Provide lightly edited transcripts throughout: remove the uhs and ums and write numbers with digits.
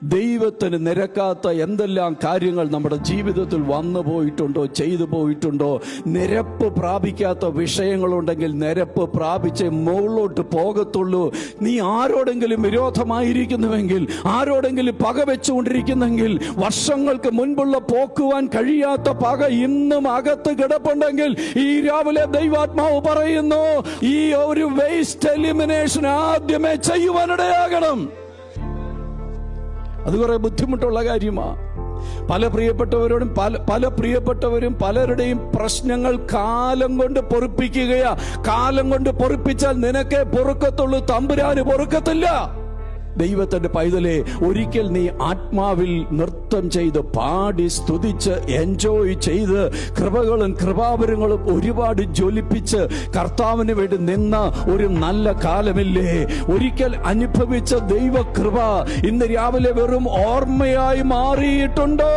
ദൈവത്തിന് നിരക്കാത്ത എന്തെല്ലാം കാര്യങ്ങൾ നമ്മുടെ ജീവിതത്തിൽ വന്നു പോയിട്ടുണ്ടോ, ചെയ്തു പോയിട്ടുണ്ടോ? നിരപ്പ് പ്രാപിക്കാത്ത വിഷയങ്ങളുണ്ടെങ്കിൽ നിരപ്പ് പ്രാപിച്ച് മുകളിലോട്ട് പോകത്തുള്ളൂ. നീ ആരോടെങ്കിലും വിരോധമായിരിക്കുന്നുവെങ്കിൽ, ആരോടെങ്കിലും പക വെച്ചുകൊണ്ടിരിക്കുന്നെങ്കിൽ, വർഷങ്ങൾക്ക് മുൻപുള്ള പോക്കുവാൻ കഴിയാത്ത പക ഇന്നും അകത്ത് കിടപ്പുണ്ടെങ്കിൽ, ഈ രാവിലെ ദൈവാത്മാവ് പറയുന്നു, ഈ ഒരു വേസ്റ്റ് എലിമിനേഷൻ ആദ്യമേ ചെയ്യുവാനിടയാകണം. അത് കുറെ ബുദ്ധിമുട്ടുള്ള കാര്യമാണ്. പല പ്രിയപ്പെട്ടവരും പലരുടെയും പ്രശ്നങ്ങൾ കാലം കൊണ്ട് പൊറുപ്പിക്കുകയാ. കാലം കൊണ്ട് പൊറുപ്പിച്ചാൽ നിനക്കേ പൊറുക്കത്തുള്ളൂ, തമ്പുരാന് പൊറുക്കത്തില്ല. ദൈവത്തിന്റെ പൈതലെ, ഒരിക്കൽ നീ ആത്മാവിൽ നൃത്തം ചെയ്ത് പാടി സ്തുതിച്ച് എൻജോയ് ചെയ്ത് കൃപകളും കൃപാവരങ്ങളും ഒരുപാട് ജ്വലിപ്പിച്ച് കർത്താവിന് വേണ്ടി നിന്ന ഒരു നല്ല കാലമില്ലേ? ഒരിക്കൽ അനുഭവിച്ച ദൈവകൃപ ഇന്ന് രാവിലെ വെറും ഓർമ്മയായി മാറിയിട്ടുണ്ടോ?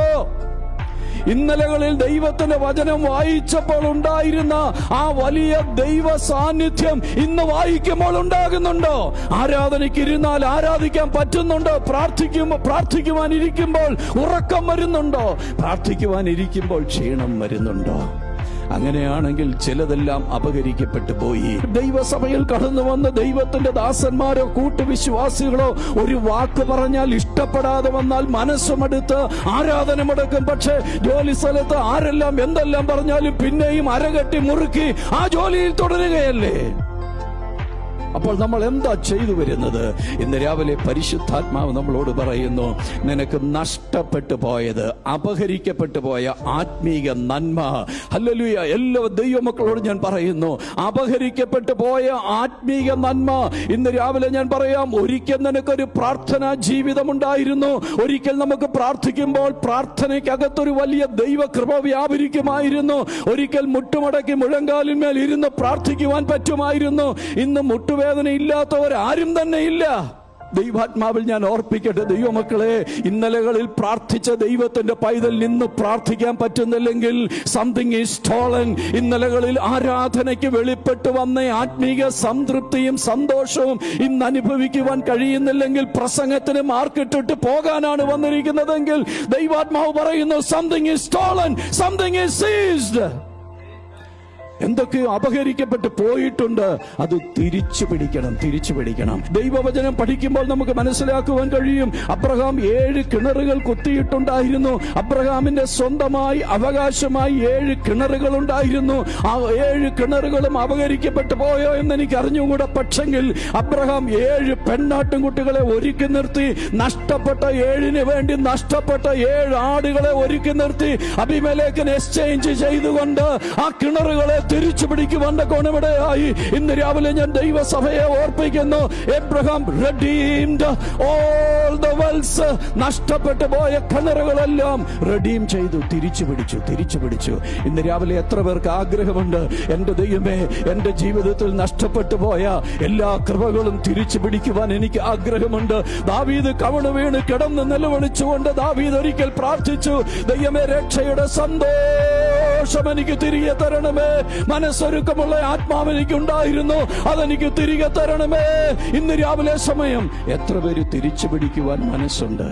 ഇന്നലകളിൽ ദൈവത്തിന്റെ വചനം വായിച്ചപ്പോൾ ഉണ്ടായിരുന്ന ആ വലിയ ദൈവ സാന്നിധ്യം ഇന്ന് വായിക്കുമ്പോൾ ഉണ്ടാകുന്നുണ്ടോ? ആരാധനയ്ക്ക് ഇരുന്നാൽ ആരാധിക്കാൻ പറ്റുന്നുണ്ടോ? പ്രാർത്ഥിക്കുവാനിരിക്കുമ്പോൾ ഉറക്കം വരുന്നുണ്ടോ? പ്രാർത്ഥിക്കുവാനിരിക്കുമ്പോൾ ക്ഷീണം വരുന്നുണ്ടോ? അങ്ങനെയാണെങ്കിൽ ചിലതെല്ലാം അപഹരിക്കപ്പെട്ടു പോയി. ദൈവസഭയിൽ കടന്നു വന്ന ദൈവത്തിന്റെ ദാസന്മാരോ കൂട്ടുവിശ്വാസികളോ ഒരു വാക്ക് പറഞ്ഞാൽ ഇഷ്ടപ്പെടാതെ വന്നാൽ മനസ്സുമെടുത്ത് ആരാധന മുടക്കും. പക്ഷെ ജോലി സ്ഥലത്ത് ആരെല്ലാം എന്തെല്ലാം പറഞ്ഞാലും പിന്നെയും അരകെട്ടി മുറുക്കി ആ ജോലിയിൽ തുടരുകയല്ലേ? അപ്പോൾ നമ്മൾ എന്താ ചെയ്തു വരുന്നത്? ഇന്ന് രാവിലെ പരിശുദ്ധാത്മാവ് നമ്മളോട് പറയുന്നു, നിനക്ക് നഷ്ടപ്പെട്ടു പോയത്, അപഹരിക്കപ്പെട്ടു പോയ ആത്മീക നന്മ. ഹല്ലേലൂയ! എല്ലാ ദൈവമക്കളോട് ഞാൻ പറയുന്നു, അപഹരിക്കപ്പെട്ടു പോയ ആത്മീക നന്മ ഇന്ന് രാവിലെ ഞാൻ പറയാം. ഒരിക്കൽ നിനക്കൊരു പ്രാർത്ഥനാ ജീവിതം ഉണ്ടായിരുന്നു. ഒരിക്കൽ നമുക്ക് പ്രാർത്ഥിക്കുമ്പോൾ പ്രാർത്ഥനയ്ക്കകത്തൊരു വലിയ ദൈവകൃപ വ്യാപരിക്കുമായിരുന്നു. ഒരിക്കൽ മുട്ടുമടക്കി മുഴങ്കാലിന്മേൽ ഇരുന്ന് പ്രാർത്ഥിക്കുവാൻ പറ്റുമായിരുന്നു. ഇന്ന് മുട്ടുവേദന ഇല്ലാത്തവർ ആരും തന്നെ ഇല്ല. ദൈവാത്മാവിൽ ഞാൻ ഓർപ്പിക്കട്ടെ, ദൈവമക്കളെ, ഇന്നലകളിൽ പ്രാർത്ഥിച്ച ദൈവത്തിന്റെ പൈതൽ നിന്ന് പ്രാർത്ഥിക്കാൻ പറ്റുന്നില്ലെങ്കിൽ സംതിങ് ഈസ് സ്റ്റോളൻ. ഇന്നലകളിൽ ആരാധനയ്ക്ക് വെളിപ്പെട്ടു വന്ന ആത്മീക സംതൃപ്തിയും സന്തോഷവും ഇന്ന് അനുഭവിക്കുവാൻ കഴിയുന്നില്ലെങ്കിൽ പ്രസംഗത്തിന് മാർക്കിട്ടിട്ട് പോകാനാണ് വന്നിരിക്കുന്നതെങ്കിൽ ദൈവാത്മാവ് പറയുന്നു, something is stolen, something is ceased. എന്തൊക്കെയോ അപഹരിക്കപ്പെട്ട് പോയിട്ടുണ്ട്, അത് തിരിച്ചു പിടിക്കണം. ദൈവവചനം പഠിക്കുമ്പോൾ നമുക്ക് മനസ്സിലാക്കുവാൻ കഴിയും. അബ്രഹാം 7 കിണറുകൾ കുത്തിയിട്ടുണ്ടായിരുന്നു. അബ്രഹാമിന്റെ സ്വന്തമായി അവകാശമായി 7 കിണറുകൾ ഉണ്ടായിരുന്നു. ആ 7 കിണറുകളും അപഹരിക്കപ്പെട്ടു പോയോ എന്ന് എനിക്ക് അറിഞ്ഞുകൂടാ. പക്ഷെങ്കിൽ അബ്രഹാം 7 പെണ്ണാട്ടുംകുട്ടികളെ ഒരുക്കി നിർത്തി, നഷ്ടപ്പെട്ട 7 വേണ്ടി നഷ്ടപ്പെട്ട 7 ആടുകളെ ഒരുക്കി നിർത്തി അബീമേലെക്കിനെ എക്സ്ചേഞ്ച് ചെയ്തുകൊണ്ട് ആ കിണറുകളെ തിരിച്ചു പിടിക്കുവാന്റെ ഗുണമിടയായി. ഇന്ന് രാവിലെ ഞാൻ ദൈവസഭയെ ഓർപ്പിക്കുന്നു, Abraham redeemed all the wells. നഷ്ടപ്പെട്ടു പോയ കിണറുകളെല്ലാം റെഡീം ചെയ്തു, തിരിച്ചു പിടിച്ചു. ഇന്ന് രാവിലെ എത്ര പേർക്ക് ആഗ്രഹമുണ്ട്, എന്റെ ദൈവമേ, എന്റെ ജീവിതത്തിൽ നഷ്ടപ്പെട്ടു പോയ എല്ലാ കൃപകളും തിരിച്ചു പിടിക്കുവാൻ എനിക്ക് ആഗ്രഹമുണ്ട്. ദാവീദ് കവണു വീണ് കിടന്ന് നിലവിളിച്ചുകൊണ്ട് ദാവീദ് ഒരിക്കൽ പ്രാർത്ഥിച്ചു, ദൈവമേ, രക്ഷയുടെ സന്തോഷം എനിക്ക് തിരികെ തരണമേ. മനസ്സൊരുക്കമുള്ള ആത്മാവ് എനിക്കുണ്ടായിരുന്നു, അതെനിക്ക് തിരികെ തരണമേ. ഇന്ന് രാവിലെ സമയം എത്ര പേര് തിരിച്ചു പിടിക്കുവാൻ മനസ്സുണ്ട്?